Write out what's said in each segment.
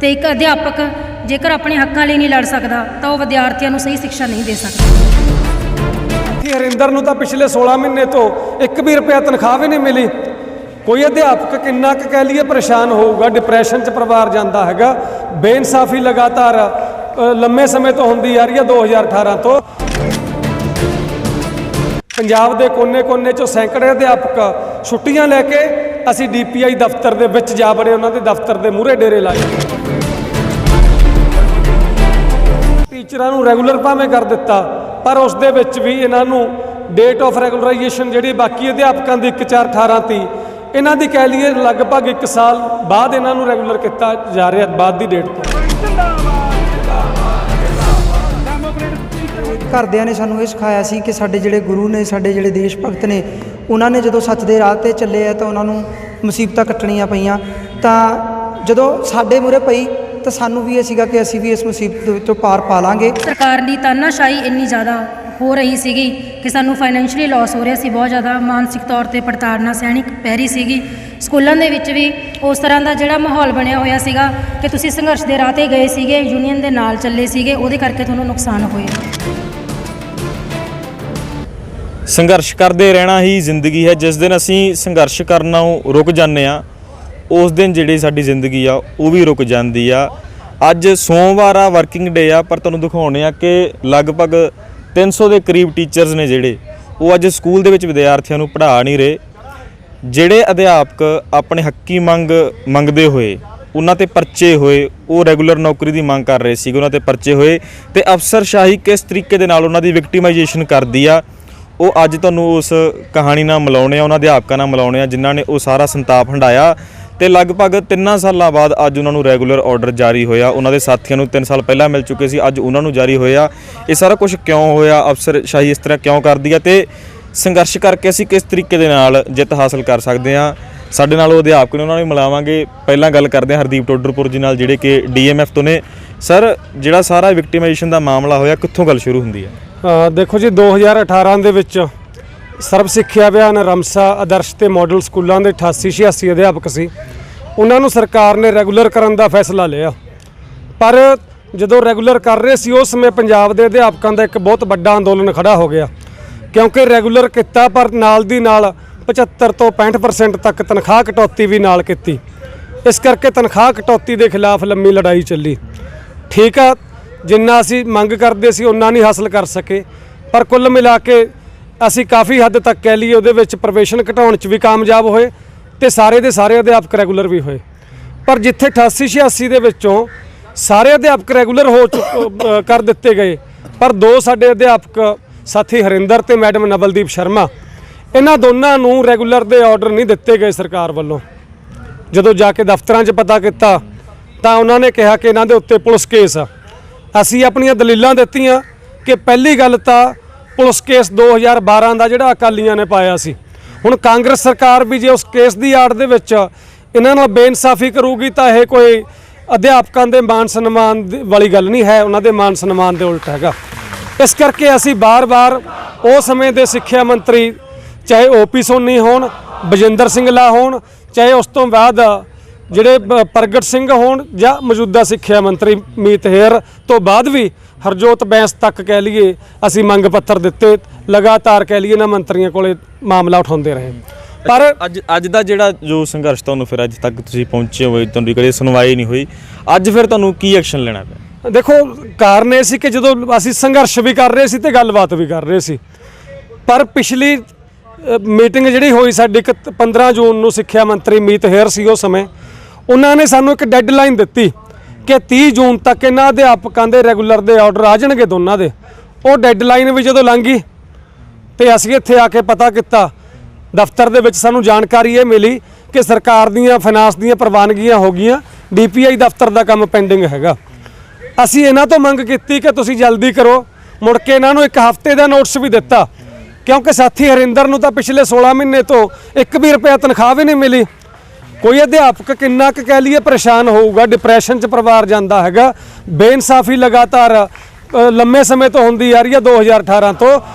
तो एक अध्यापक जेकर अपने हकों लिए नहीं लड़ सकता तो वह विद्यार्थियों को सही शिक्षा नहीं दे सकता। हरिंदर नूं तां पिछले 16 महीने तो 1 भी रुपया तनख्वाह भी नहीं मिली। कोई अध्यापक किन्ना क कह लीए परेशान होऊगा, डिप्रैशन च परिवार जाता है। बेइंसाफी लगातार लंबे समय तो होंदी आ रही है 2018 तो। पंजाब के कोने कोने चों सैकड़े अध्यापक छुट्टियां लैके असी DPI दफ्तर दे विच जा बड़े, उन्होंने दफ्तर के मूहरे डेरे लाए। टीचरां नूं रैगूलर भावें कर दिता, पर उस दे विच भी इन्हां नूं डेट ऑफ रैगूलराइजेशन जिहड़ी बाकी अध्यापकों की 1/4/18 थी, इन्हां दी कह लीए लगभग 1 साल बाद इन्हां नूं रैगूलर किया जा रहा बाद की डेट तो। घरदिਆਂ ने सानू ये सिखाया सी कि साडे जिहड़े गुरु ने, साडे जिहड़े देश भगत ने, उन्होंने जो सच के राह ते चले आ तो उन्होंने मुसीबत कट्टनियां पईयां, तां जदों साडे मूहरे पई तो सानू भी ये सीगा कि असीं भी इस मुसीबत विचों पार पा लांगे। सरकार की तानाशाही इन्नी ज़्यादा हो रही सीगी कि सानू फाइनैंशियली लॉस हो रहा सी, बहुत ज़्यादा मानसिक तौर पर प्रताड़ना सहनी पै रही सीगी। स्कूलों के विच भी उस तरह का जिहड़ा माहौल बनया होया सीगा कि तुसीं संघर्ष के राह ते गए सीगे, यूनीयन के नाल चले सीगे, उहदे करके तुहानूं नुकसान होया। संघर्ष करते रहना ही जिंदगी है। जिस दिन असी संघर्ष करना रुक जाने उस दिन जी साडी जिंदगी आ वो भी रुक जाती आ। अज सोमवार आ, वर्किंग डे आ, पर तुहानूं दिखाउने आ कि लगभग 300 के करीब टीचर्स ने जिहड़े वो अज स्कूल दे विच विद्यार्थियों नूं पढ़ा नहीं रहे। जिहड़े अध्यापक अपने हक्की मंगदे होए उन्हां ते परचे होए, वो रैगूलर नौकरी की मांग कर रहे सी, उन्हां ते परचे होए ते अफसरशाही किस तरीके दे नाल उन्हां दी विक्टिमाइजेशन करदी आ, वो अज तुहानूं उस कहानी नाल मिलाउने, उन्हां अध्यापकां नाल मिलाउने जिन्हां ने वो सारा संताप हंडाया। तो लगभग 3 सालों बाद अज उन्होंने रैगूलर ऑर्डर जारी होया। उन्होंने साथियों को 3 साल पहला मिल चुके सी, अज उन्होंने जारी होया। ये सारा कुछ क्यों होया, अफसरशाही इस तरह क्यों करती है, तो संघर्ष करके असी किस तरीके दे नाल जित हासिल कर सकते हैं। साडे नाल वो अध्यापक ने, उन्होंने मिलावांगे। पहला गल करते हैं हरदीप टोडरपुर जी नाल, जिहड़े कि DMF तो ने। सर, जिहड़ा सारा विक्टिमाइजेशन का मामला होया कित्थों गल शुरू हुंदी है? देखो जी, 2018 दे विच सर्व सिੱਖਿਆ अभियान रमसा आदर्श ते मॉडल स्कूलों के 88-86 अध्यापक सी, उन्होंने सरकार ने रैगूलर करने का फैसला लिया। पर जो रैगूलर कर रहे सी उस समय पंजाब के अध्यापकों का एक बहुत बड़ा अंदोलन खड़ा हो गया, क्योंकि रैगूलर किया पर नाल दी नाल 75 तो 65% तक तनख्वाह कटौती भी नाल की। इस करके तनख्वाह कटौती के खिलाफ लंबी लड़ाई चली। ठीक है, जिन्ना असी मंग करते सी उन्ना नहीं हासिल कर सके, पर कुल मिला के असी काफ़ी हद तक कह लीए उहदे विच प्रवेशन घटाउण च भी कामयाब होए ते सारे दे सारे अध्यापक रैगूलर भी होए। पर जिथे 88-86 दे विचों सारे अध्यापक रैगूलर हो कर दिते गए, पर 2 साडे अध्यापक साथी हरिंदर ते मैडम नवलदीप शर्मा, इन्हां दोनां नूं रैगूलर दे ऑर्डर नहीं दिते गए सरकार वल्लों। जदों जाके दफ्तरां 'च पता किया तां उन्हां ने कहा कि इन्हां दे उत्ते पुलिस केस आ। असीं अपणीआं दलीलां दित्तियां कि पहली गल तां पुलिस केस 2012 का जिहड़ा अकालियां ने पाया सी, हुण कांग्रेस सरकार भी जो उस केस की आड़ दे विच इन्हां नाल बेइंसाफी करूगी तो यह कोई अध्यापकों के मान सन्मान वाली गल नहीं है, उन्हां दे मान सन्मान के उल्ट हैगा। इस करके असी बार बार उस समय के सिक्ख्या मंत्री चाहे OP सोनी होण, बजिंदर सिंगला होण, चाहे उस तो बाद जिहड़े प्रगट सिंह होण जां मौजूदा सिक्ख्या मंत्री मीत हेर तो बाद भी हरजोत बैंस तक कह लीए असी मंग पत्तर दिते, लगातार कह लीए ना मंत्रियों कोले मामला उठाते रहे। पर अज दा जिहड़ा जो संघर्ष तुहानूं फिर अज तक तुसीं पहुंचे हो, तुहाडी कदे सुनवाई नहीं हुई, अज फिर तुहानूं की एक्शन लेना पिया? देखो, कारण ये सी कि जदों असी संघर्ष भी कर रहे सी ते गलबात भी कर रहे सी, पर पिछली मीटिंग जिहड़ी होई साडी 15 जून नूं सिੱਖਿਆ मंत्री मीत हेर सी उस समय, उन्होंने सानूं एक डेडलाइन दित्ती कि 30 जून तक इन्हां अध्यापकों के रैगूलर के ऑर्डर आ जाणगे दोनों के। वो डेडलाइन भी जो लंघ गई तो असीं इत्थे आके पता किया, दफ्तर दे विच सानूं जानकारी ये मिली कि सरकार दीयां फाइनांस दीयां प्रवानगियां हो गईयां, DPI दफ्तर का काम पेंडिंग हैगा। असीं इन्हां तो मंग कीती कि तुसीं जल्दी करो, मुड़ के इन्हां नूं 1 हफ्ते का नोटिस भी दिता, क्योंकि साथी हरिंदर नूं तां पिछले 16 महीने तो 1 भी रुपया तनख्वाह भी नहीं मिली। कोई अध्यापक किन्ना क कह लीए परेशान होऊगा, डिप्रैशन च परिवार जाता है। बेइंसाफी लगातार लंबे समय तो होंदी आ रही है 2018 तो।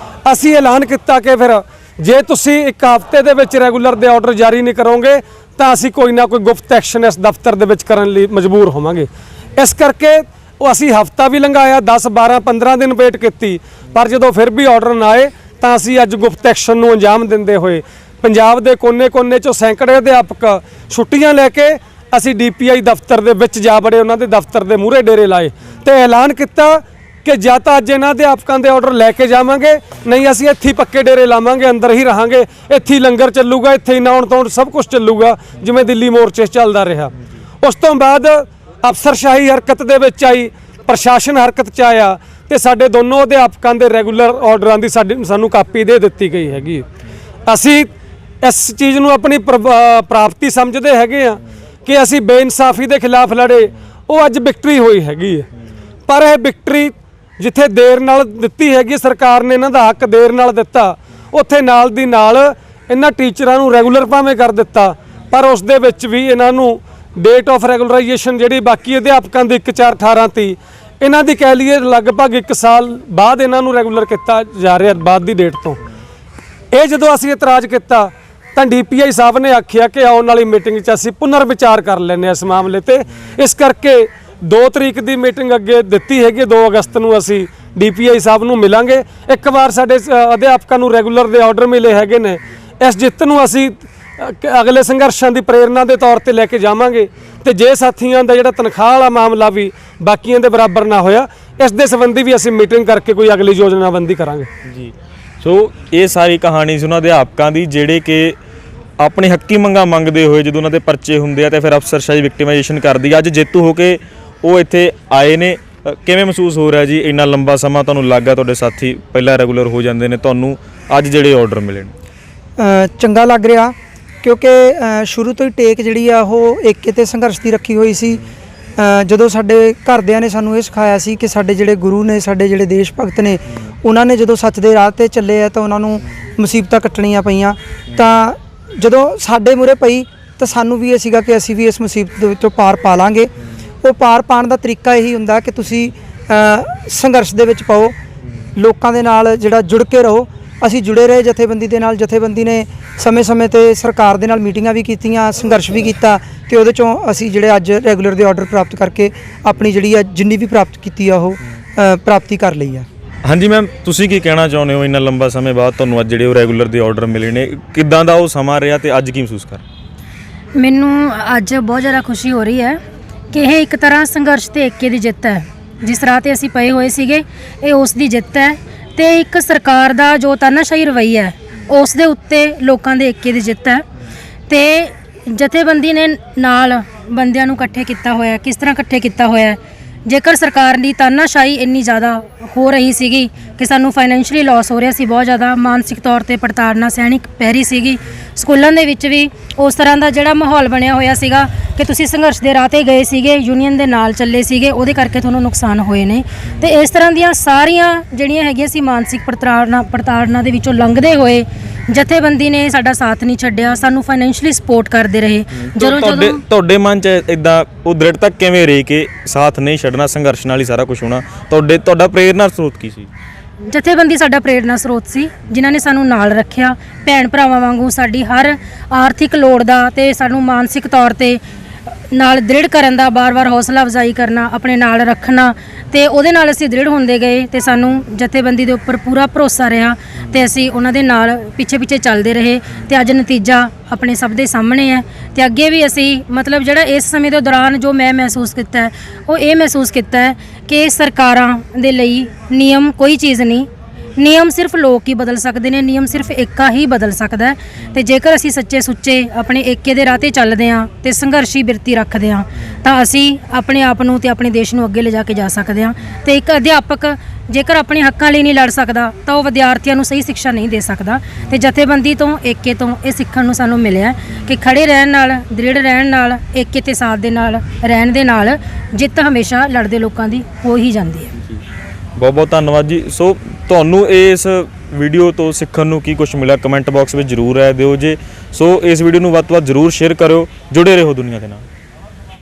असी ऐलान किया कि फिर जे तुसी 1 हफ्ते दे विच रैगूलर दे ऑर्डर जारी नहीं करोगे ਤਾਂ ਅਸੀਂ ਕੋਈ ਨਾ ਕੋਈ ਗੁਪਤ ਐਕਸ਼ਨ ਇਸ ਦਫ਼ਤਰ ਦੇ ਵਿੱਚ ਕਰਨ ਲਈ ਮਜਬੂਰ ਹੋਵਾਂਗੇ। ਇਸ ਕਰਕੇ ਉਹ ਅਸੀਂ ਹਫ਼ਤਾ ਵੀ ਲੰਘਾਇਆ, 10 12 15 ਦਿਨ ਵੇਟ ਕੀਤੀ, ਪਰ ਜਦੋਂ ਫਿਰ ਵੀ ਆਰਡਰ ਨਾ ਆਏ ਤਾਂ ਅਸੀਂ ਅੱਜ ਗੁਪਤ ਐਕਸ਼ਨ ਨੂੰ ਅੰਜਾਮ ਦਿੰਦੇ ਹੋਏ ਪੰਜਾਬ ਦੇ ਕੋਨੇ-ਕੋਨੇ 'ਚੋਂ ਸੈਂਕੜੇ ਅਧਿਆਪਕ ਛੁੱਟੀਆਂ ਲੈ ਕੇ ਅਸੀਂ DPI ਦਫ਼ਤਰ ਦੇ ਵਿੱਚ ਜਾ ਬੜੇ, ਉਹਨਾਂ ਦੇ ਦਫ਼ਤਰ ਦੇ ਮੂਹਰੇ ਡੇਰੇ ਲਾਏ ਤੇ ਐਲਾਨ ਕੀਤਾ ਕਿ ਜਾਂ ਤਾਂ ਅੱਜ ਇਹਨਾਂ ਅਧਿਆਪਕਾਂ ਦੇ ਆਰਡਰ ਲੈ ਕੇ ਜਾਵਾਂਗੇ, ਨਹੀਂ ਅਸੀਂ ਇੱਥੇ ਹੀ ਪੱਕੇ ਡੇਰੇ ਲਾਵਾਂਗੇ, ਅੰਦਰ ਹੀ ਰਹਾਂਗੇ, ਇੱਥੇ ਹੀ ਲੰਗਰ ਚੱਲੂਗਾ, ਇੱਥੇ ਹੀ ਨਾਉਣ ਧੋਣ ਸਭ ਕੁਝ ਚੱਲੂਗਾ ਜਿਵੇਂ ਦਿੱਲੀ ਮੋਰਚੇ 'ਚ ਚੱਲਦਾ ਰਿਹਾ। ਉਸ ਤੋਂ ਬਾਅਦ ਅਫਸਰਸ਼ਾਹੀ ਹਰਕਤ ਦੇ ਵਿੱਚ ਆਈ, ਪ੍ਰਸ਼ਾਸਨ ਹਰਕਤ 'ਚ ਆਇਆ ਤੇ ਸਾਡੇ ਦੋਨੋਂ ਅਧਿਆਪਕਾਂ ਦੇ ਰੈਗੂਲਰ ਆਰਡਰਾਂ ਦੀ ਸਾਨੂੰ ਕਾਪੀ ਦੇ ਦਿੱਤੀ ਗਈ ਹੈਗੀ। ਅਸੀਂ ਇਸ ਚੀਜ਼ ਨੂੰ ਆਪਣੀ ਪ੍ਰਾਪਤੀ ਸਮਝਦੇ ਹੈਗੇ ਆ ਕਿ ਅਸੀਂ ਬੇਇਨਸਾਫੀ ਦੇ ਖਿਲਾਫ ਲੜੇ, ਉਹ ਅੱਜ ਵਿਕਟਰੀ ਹੋਈ ਹੈਗੀ ਹੈ। ਪਰ ਇਹ ਵਿਕਟਰੀ ਜਿੱਥੇ ਦੇਰ ਨਾਲ ਦਿੱਤੀ ਹੈਗੀ ਸਰਕਾਰ ਨੇ, ਇਹਨਾਂ ਦਾ ਹੱਕ ਦੇਰ ਨਾਲ ਦਿੱਤਾ, ਉੱਥੇ ਨਾਲ ਦੀ ਨਾਲ ਇਹਨਾਂ ਟੀਚਰਾਂ ਨੂੰ ਰੈਗੂਲਰ ਭਾਵੇਂ ਕਰ ਦਿੱਤਾ, ਪਰ ਉਸ ਦੇ ਵਿੱਚ ਵੀ ਇਹਨਾਂ ਨੂੰ ਡੇਟ ਆਫ ਰੈਗੂਲਰਾਈਜੇਸ਼ਨ ਜਿਹੜੀ ਬਾਕੀ ਅਧਿਆਪਕਾਂ ਦੀ 1/4/18 ਤੀ, ਇਹਨਾਂ ਦੀ ਕਹਿ ਲਈਏ ਲਗਭਗ 1 ਸਾਲ ਬਾਅਦ ਇਹਨਾਂ ਨੂੰ ਰੈਗੂਲਰ ਕੀਤਾ ਜਾ ਰਿਹਾ ਬਾਅਦ ਦੀ ਡੇਟ ਤੋਂ। ਇਹ ਜਦੋਂ ਅਸੀਂ ਇਤਰਾਜ਼ ਕੀਤਾ ਤਾਂ DPI ਸਾਹਿਬ ਨੇ ਆਖਿਆ ਕਿ ਆਉਣ ਵਾਲੀ ਮੀਟਿੰਗ 'ਚ ਅਸੀਂ ਪੁਨਰ ਵਿਚਾਰ ਕਰ ਲੈਂਦੇ ਇਸ ਮਾਮਲੇ ਤੇ। ਇਸ ਕਰਕੇ 2 ਤਰੀਕ ਦੀ ਮੀਟਿੰਗ ਅੱਗੇ ਦਿੱਤੀ ਹੈਗੀ, 2 ਅਗਸਤ ਨੂੰ ਅਸੀਂ DPI ਸਾਹਿਬ ਨੂੰ ਮਿਲਾਂਗੇ। ਇੱਕ ਵਾਰ ਸਾਡੇ ਅਧਿਆਪਕਾਂ ਨੂੰ ਰੈਗੂਲਰ ਦੇ ਆਰਡਰ ਮਿਲੇ ਹੈਗੇ ਨੇ, ਇਸ ਜਿੱਤ ਨੂੰ ਅਸੀਂ ਅਗਲੇ ਸੰਘਰਸ਼ਾਂ ਦੀ ਪ੍ਰੇਰਨਾ ਦੇ ਤੌਰ ਤੇ ਲੈ ਕੇ ਜਾਵਾਂਗੇ ਤੇ ਜੇ ਸਾਥੀਆਂ ਦਾ ਜਿਹੜਾ ਤਨਖਾਹ ਵਾਲਾ ਮਾਮਲਾ ਵੀ ਬਾਕੀਆਂ ਦੇ ਬਰਾਬਰ ਨਾ ਹੋਇਆ, ਇਸ ਦੇ ਸੰਬੰਧੀ ਵੀ ਅਸੀਂ ਮੀਟਿੰਗ ਕਰਕੇ ਕੋਈ ਅਗਲੀ ਯੋਜਨਾਬੰਦੀ ਕਰਾਂਗੇ ਜੀ। ਸੋ ਇਹ ਸਾਰੀ ਕਹਾਣੀ ਸੀ ਉਹਨਾਂ ਅਧਿਆਪਕਾਂ ਦੀ ਜਿਹੜੇ ਕਿ ਆਪਣੀ ਹੱਕੀ ਮੰਗਾਂ ਮੰਗਦੇ ਹੋਏ ਜਦੋਂ ਉਹਨਾਂ ਦੇ ਪਰਚੇ ਹੁੰਦੇ ਆ ਤੇ ਫਿਰ ਅਫਸਰਸ਼ਾਹੀ ਵਿਕਟਿਮਾਈਜੇਸ਼ਨ ਕਰਦੀ ਆ, ਅੱਜ ਜੇਤੂ ਹੋ ਕੇ ਉਹ ਇੱਥੇ ਆਏ ਨੇ। ਕਿਵੇਂ ਮਹਿਸੂਸ ਹੋ ਰਿਹਾ ਜੀ? ਇੰਨਾ ਲੰਬਾ ਸਮਾਂ ਤੁਹਾਨੂੰ ਲੱਗਾ, ਤੁਹਾਡੇ ਸਾਥੀ ਪਹਿਲਾਂ ਰੈਗੂਲਰ ਹੋ ਜਾਂਦੇ ਨੇ, ਤੁਹਾਨੂੰ ਅੱਜ ਜਿਹੜੇ ਆਰਡਰ ਮਿਲੇ ਨੇ? ਚੰਗਾ ਲੱਗ ਰਿਹਾ ਕਿਉਂਕਿ ਸ਼ੁਰੂ ਤੋਂ ਹੀ ਟੇਕ ਜਿਹੜੀ ਆ ਉਹ ਏਕੇ ਤੇ ਸੰਘਰਸ਼ ਦੀ ਰੱਖੀ ਹੋਈ ਸੀ। ਜਦੋਂ ਸਾਡੇ ਘਰਦਿਆਂ ਨੇ ਸਾਨੂੰ ਇਹ ਸਿਖਾਇਆ ਸੀ ਕਿ ਸਾਡੇ ਜਿਹੜੇ ਗੁਰੂ ਨੇ, ਸਾਡੇ ਜਿਹੜੇ ਦੇਸ਼ ਭਗਤ ਨੇ, ਉਹਨਾਂ ਨੇ ਜਦੋਂ ਸੱਚ ਦੇ ਰਾਹ ਤੇ ਚੱਲੇ ਆ ਤਾਂ ਉਹਨਾਂ ਨੂੰ ਮੁਸੀਬਤਾਂ ਕੱਟਣੀਆਂ ਪਈਆਂ, ਤਾਂ ਜਦੋਂ ਸਾਡੇ ਮੂਹਰੇ ਪਈ ਤਾਂ ਸਾਨੂੰ ਵੀ ਇਹ ਸੀਗਾ ਕਿ ਅਸੀਂ ਵੀ ਇਸ ਮੁਸੀਬਤ ਦੇ ਵਿੱਚੋਂ ਪਾਰ ਪਾ ਲਾਂਗੇ। ਉਹ ਪਾਰ ਪਾਉਣ ਦਾ ਤਰੀਕਾ ਇਹੀ ਹੁੰਦਾ ਕਿ ਤੁਸੀਂ ਸੰਘਰਸ਼ ਦੇ ਵਿੱਚ ਪਾਓ, ਲੋਕਾਂ ਦੇ ਨਾਲ ਜਿਹੜਾ ਜੁੜ ਕੇ ਰਹੋ। ਅਸੀਂ ਜੁੜੇ ਰਹੇ ਜਥੇਬੰਦੀ ਦੇ ਨਾਲ, ਜਥੇਬੰਦੀ ਨੇ ਸਮੇਂ-ਸਮੇਂ ਤੇ ਸਰਕਾਰ ਦੇ ਨਾਲ ਮੀਟਿੰਗਾਂ ਵੀ ਕੀਤੀਆਂ, ਸੰਘਰਸ਼ ਵੀ ਕੀਤਾ ਤੇ ਉਹਦੇ ਚੋਂ ਅਸੀਂ ਜਿਹੜੇ ਅੱਜ ਰੈਗੂਲਰ ਦੇ ਆਰਡਰ ਪ੍ਰਾਪਤ ਕਰਕੇ ਆਪਣੀ ਜਿਹੜੀ ਆ ਜਿੰਨੀ ਵੀ ਪ੍ਰਾਪਤ ਕੀਤੀ ਆ ਉਹ ਪ੍ਰਾਪਤੀ ਕਰ ਲਈ ਆ। ਹਾਂਜੀ ਮੈਮ, ਤੁਸੀਂ ਕੀ ਕਹਿਣਾ ਚਾਹੁੰਦੇ ਹੋ? ਇੰਨਾ ਲੰਬਾ ਸਮੇਂ ਬਾਅਦ ਤੁਹਾਨੂੰ ਅੱਜ ਜਿਹੜੇ ਉਹ ਰੈਗੂਲਰ ਦੇ ਆਰਡਰ ਮਿਲੇ ਨੇ, ਕਿੱਦਾਂ ਦਾ ਉਹ ਸਮਾਂ ਰਿਹਾ ਤੇ ਅੱਜ ਕੀ ਮਹਿਸੂਸ ਕਰ? ਮੈਨੂੰ ਅੱਜ ਬਹੁਤ ਜ਼ਿਆਦਾ ਖੁਸ਼ੀ ਹੋ ਰਹੀ ਹੈ ਕਿ ਇਹ ਇੱਕ ਤਰ੍ਹਾਂ ਸੰਘਰਸ਼ ਤੇ ਏਕੇ ਦੀ ਜਿੱਤ ਹੈ। ਜਿਸ ਰਾਹ ਤੇ ਅਸੀਂ ਪਏ ਹੋਏ ਸੀਗੇ, ਇਹ ਉਸ ਦੀ ਜਿੱਤ ਹੈ ਤੇ ਇੱਕ ਸਰਕਾਰ ਦਾ ਜੋ ਤਾਨਾਸ਼ਾਹੀ ਰਵੱਈਆ ਹੈ ਉਸ ਦੇ ਉੱਤੇ ਲੋਕਾਂ ਦੇ ਏਕੇ ਦੀ ਜਿੱਤ ਹੈ। ਤੇ ਜਥੇਬੰਦੀ ਨੇ ਨਾਲ ਬੰਦਿਆਂ ਨੂੰ ਇਕੱਠੇ ਕੀਤਾ ਹੋਇਆ। ਕਿਸ ਤਰ੍ਹਾਂ ਇਕੱਠੇ ਕੀਤਾ ਹੋਇਆ? ਜੇਕਰ ਸਰਕਾਰ ਦੀ ਤਾਨਾਸ਼ਾਹੀ ਇੰਨੀ ਜ਼ਿਆਦਾ ਹੋ ਰਹੀ ਸੀਗੀ ਕਿ ਸਾਨੂੰ ਫਾਈਨੈਂਸ਼ੀਅਲੀ ਲਾਸ ਹੋ ਰਿਹਾ ਸੀ, ਬਹੁਤ ਜ਼ਿਆਦਾ ਮਾਨਸਿਕ ਤੌਰ ਤੇ ਪ੍ਰਤਾੜਨਾ ਸਹਿਣੀ ਪੈ ਰਹੀ ਸੀਗੀ, ਸਕੂਲਾਂ ਦੇ ਵਿੱਚ ਵੀ ਉਸ ਤਰ੍ਹਾਂ ਦਾ ਜਿਹੜਾ ਮਾਹੌਲ ਬਣਿਆ ਹੋਇਆ ਸੀਗਾ ਕਿ ਤੁਸੀਂ ਸੰਘਰਸ਼ ਦੇ ਰਾਹ ਤੇ ਗਏ ਸੀਗੇ, ਯੂਨੀਅਨ ਦੇ ਨਾਲ ਚੱਲੇ ਸੀਗੇ, ਉਹਦੇ ਕਰਕੇ ਤੁਹਾਨੂੰ ਨੁਕਸਾਨ ਹੋਏ ਨੇ। ਤੇ ਇਸ ਤਰ੍ਹਾਂ ਦੀਆਂ ਸਾਰੀਆਂ ਜਿਹੜੀਆਂ ਹੈਗੀਆਂ ਸੀ ਮਾਨਸਿਕ ਪ੍ਰਤਾੜਨਾ ਦੇ ਵਿੱਚੋਂ ਲੰਘਦੇ ਹੋਏ ਜਥੇਬੰਦੀ ਨੇ ਸਾਡਾ ਸਾਥ ਨਹੀਂ ਛੱਡਿਆ, ਸਾਨੂੰ ਫਾਈਨੈਂਸ਼ੀਅਲੀ ਸਪੋਰਟ ਕਰਦੇ ਰਹੇ। ਜਦੋਂ ਤੁਹਾਡੇ ਮਨ 'ਚ ਇਦਾਂ ਉਹ ਦ੍ਰਿੜਤਾ ਕਿਵੇਂ ਰਹੀ ਕਿ ਸਾਥ ਨਹੀਂ ਛੱਡਣਾ, ਸੰਘਰਸ਼ ਨਾਲ ਹੀ ਸਾਰਾ ਕੁਝ ਹੋਣਾ? ਤੁਹਾਡਾ ਪ੍ਰੇਰਨਾ ਸਰੋਤ ਕੀ ਸੀ? ਜਥੇਬੰਦੀ ਸਾਡਾ ਪ੍ਰੇਰਨਾ ਸਰੋਤ ਸੀ, ਜਿਨ੍ਹਾਂ ਨੇ ਸਾਨੂੰ ਨਾਲ ਰੱਖਿਆ, ਭੈਣ ਭਰਾਵਾਂ ਵਾਂਗੂ ਸਾਡੀ ਹਰ ਆਰਥਿਕ ਲੋੜ ਦਾ ਤੇ ਸਾਨੂੰ ਮਾਨਸਿਕ ਤੌਰ ਤੇ ਨਾਲ ਦ੍ਰਿੜ ਕਰਨ ਦਾ, ਬਾਰ-ਬਾਰ ਹੌਸਲਾ ਅਫਜ਼ਾਈ ਕਰਨਾ, ਆਪਣੇ ਨਾਲ ਰੱਖਣਾ ਤੇ ਉਹਦੇ ਨਾਲ ਅਸੀਂ ਦ੍ਰਿੜ ਹੁੰਦੇ ਗਏ ਤੇ ਸਾਨੂੰ ਜਥੇਬੰਦੀ ਦੇ ਉੱਪਰ ਪੂਰਾ ਭਰੋਸਾ ਰਿਹਾ ਤੇ ਅਸੀਂ ਉਹਨਾਂ ਦੇ ਨਾਲ ਪਿੱਛੇ ਚੱਲਦੇ ਰਹੇ ਤੇ ਅੱਜ ਨਤੀਜਾ ਆਪਣੇ ਸਭ ਦੇ ਸਾਹਮਣੇ ਹੈ। ਤੇ ਅੱਗੇ ਵੀ ਅਸੀਂ ਮਤਲਬ ਜਿਹੜਾ ਇਸ ਸਮੇਂ ਦੇ ਦੌਰਾਨ ਜੋ ਮੈਂ ਮਹਿਸੂਸ ਕੀਤਾ ਹੈ, ਉਹ ਇਹ ਮਹਿਸੂਸ ਕੀਤਾ ਹੈ ਕਿ ਸਰਕਾਰਾਂ ਦੇ ਲਈ ਨਿਯਮ ਕੋਈ ਚੀਜ਼ ਨਹੀਂ, ਨਿਯਮ ਸਿਰਫ ਲੋਕ ਹੀ ਬਦਲ ਸਕਦੇ ਨੇ, ਨਿਯਮ ਸਿਰਫ ਏਕਾ ਹੀ ਬਦਲ ਸਕਦਾ ਹੈ। ਤੇ ਜੇਕਰ ਅਸੀਂ ਸੱਚੇ ਸੁੱਚੇ ਆਪਣੇ ਏਕੇ ਦੇ ਰਾਹ ਤੇ ਚੱਲਦੇ ਹਾਂ ਤੇ ਸੰਘਰਸ਼ੀ ਬਿਰਤੀ ਰੱਖਦੇ ਹਾਂ ਤਾਂ ਅਸੀਂ ਆਪਣੇ ਆਪ ਨੂੰ ਤੇ ਆਪਣੇ ਦੇਸ਼ ਨੂੰ ਅੱਗੇ ਲਿਜਾ ਕੇ ਜਾ ਸਕਦੇ ਹਾਂ। ਤੇ ਇੱਕ ਅਧਿਆਪਕ ਜੇਕਰ ਆਪਣੇ ਹੱਕਾਂ ਲਈ ਨਹੀਂ ਲੜ ਸਕਦਾ ਤਾਂ ਉਹ ਵਿਦਿਆਰਥੀਆਂ ਨੂੰ ਸਹੀ ਸਿੱਖਿਆ ਨਹੀਂ ਦੇ ਸਕਦਾ। ਤੇ ਜਥੇਬੰਦੀ ਤੋਂ, ਏਕੇ ਤੋਂ ਇਹ ਸਿੱਖਣ ਨੂੰ ਸਾਨੂੰ ਮਿਲਿਆ ਕਿ ਖੜੇ ਰਹਿਣ ਨਾਲ, ਦ੍ਰਿੜ ਰਹਿਣ ਨਾਲ, ਏਕੇ ਤੇ ਸਾਥ ਦੇ ਨਾਲ ਰਹਿਣ ਦੇ ਨਾਲ ਜਿੱਤ ਹਮੇਸ਼ਾ ਲੜਦੇ ਲੋਕਾਂ ਦੀ ਹੋ ਹੀ ਜਾਂਦੀ ਹੈ। ਬਹੁਤ ਬਹੁਤ ਧੰਨਵਾਦ ਜੀ। ਸੋ ਤੁਹਾਨੂੰ ਇਸ ਵੀਡੀਓ ਤੋਂ ਸਿੱਖਣ ਨੂੰ ਕੀ ਕੁਝ ਮਿਲਿਆ, ਕਮੈਂਟ ਬਾਕਸ ਵਿੱਚ ਜ਼ਰੂਰ ਰਾਏ ਦਿਓ ਜੀ। ਸੋ ਇਸ ਵੀਡੀਓ ਨੂੰ ਵੱਧ ਤੋਂ ਵੱਧ ਜ਼ਰੂਰ ਸ਼ੇਅਰ ਕਰਿਓ, ਜੁੜੇ ਰਹੋ ਦੁਨੀਆ ਦੇ ਨਾਲ।